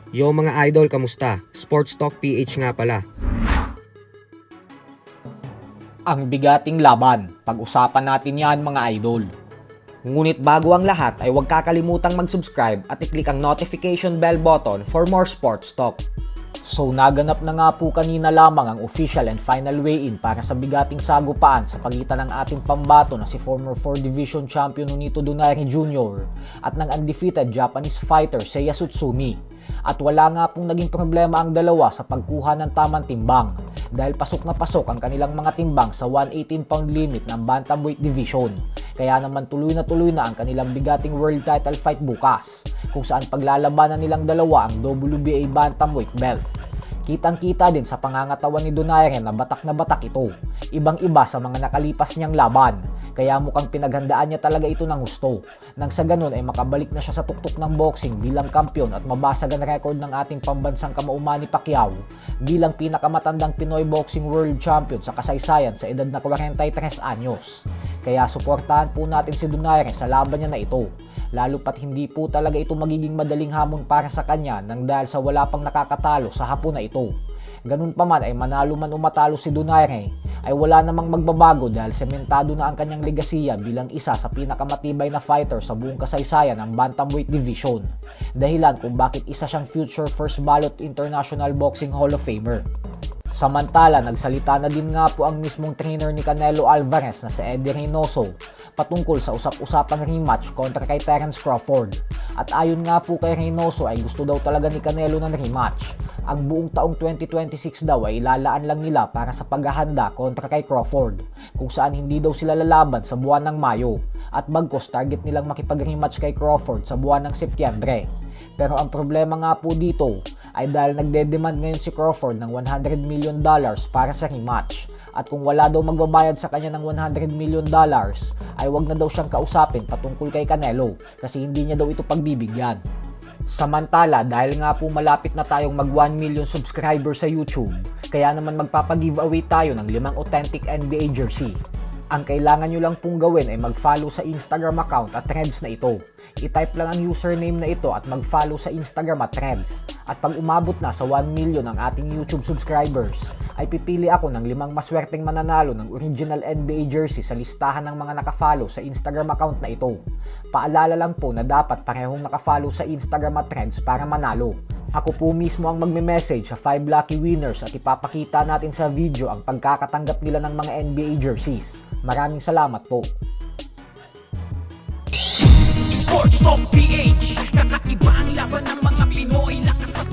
Yo mga idol, kamusta? Sports Talk PH nga pala. Ang bigating laban, pag-usapan natin yan mga idol. Ngunit bago ang lahat ay huwag kakalimutang mag-subscribe at i-click ang notification bell button for more sports talk. So naganap na nga po kanina lamang ang official and final weigh-in para sa bigating sagupaan sa pagitan ng ating pambato na si former 4 Division Champion Nonito Donaire Jr. at ng undefeated Japanese fighter Seiya Tsutsumi. At wala nga pong naging problema ang dalawa sa pagkuha ng tamang timbang dahil pasok na pasok ang kanilang mga timbang sa 118-pound limit ng bantamweight division. Kaya naman tuloy na ang kanilang bigating world title fight bukas, kung saan paglalabanan nilang dalawa ang WBA bantamweight belt. Kitang-kita din sa pangangatawan ni Donaire na batak ito, ibang-iba sa mga nakalipas niyang laban, kaya mukhang pinaghandaan niya talaga ito ng gusto. Nang sa ganun ay makabalik na siya sa tuktok ng boxing bilang kampyon at mabasag ang record ng ating pambansang kamauman ni Pacquiao bilang pinakamatandang Pinoy Boxing World Champion sa kasaysayan sa edad na 43 anyos. Kaya suportahan po natin si Donaire sa laban niya na ito, lalo pat hindi po talaga ito magiging madaling hamon para sa kanya nang dahil sa wala pang nakakatalo sa hapon na ito. Ganun pa man ay manalo man o matalo si Donaire ay wala namang magbabago dahil sementado na ang kanyang legasiya bilang isa sa pinakamatibay na fighter sa buong kasaysayan ng bantamweight division. Dahilan kung bakit isa siyang future first ballot International Boxing Hall of Famer. Samantala, nagsalita na din nga po ang mismong trainer ni Canelo Alvarez na si Eddie Reynoso patungkol sa usap-usapang rematch kontra kay Terence Crawford. At ayon nga po kay Reynoso ay gusto daw talaga ni Canelo ng rematch. Ang buong taong 2026 daw ay ilalaan lang nila para sa paghahanda kontra kay Crawford, kung saan hindi daw sila lalaban sa buwan ng Mayo at bagkos target nilang makipag-rematch kay Crawford sa buwan ng Setyembre. Pero ang problema nga po dito ay dahil nagde-demand ngayon si Crawford ng $100 million para sa rematch. At kung wala daw magbabayad sa kanya ng $100 million, ay wag na daw siyang kausapin patungkol kay Canelo kasi hindi niya daw ito pagbibigyan. Samantala, dahil nga po malapit na tayong mag 1 million subscribers sa YouTube, kaya naman magpapag-giveaway tayo ng 5 authentic NBA jersey. Ang kailangan nyo lang pong gawin ay mag-follow sa Instagram account at Threads na ito. I-type lang ang username na ito at mag-follow sa Instagram at Threads. At pag umabot na sa 1 million ang ating YouTube subscribers, ay pipili ako ng 5 maswerteng mananalo ng original NBA jersey sa listahan ng mga nakafollow sa Instagram account na ito. Paalala lang po na dapat parehong nakafollow sa Instagram at Threads para manalo. Ako po mismo ang magme-message sa 5 lucky winners at ipapakita natin sa video ang pagkakatanggap nila ng mga NBA jerseys. Maraming salamat po. Sports Talk PH, kakaiba ang laban ng mga Pinoy, lakas at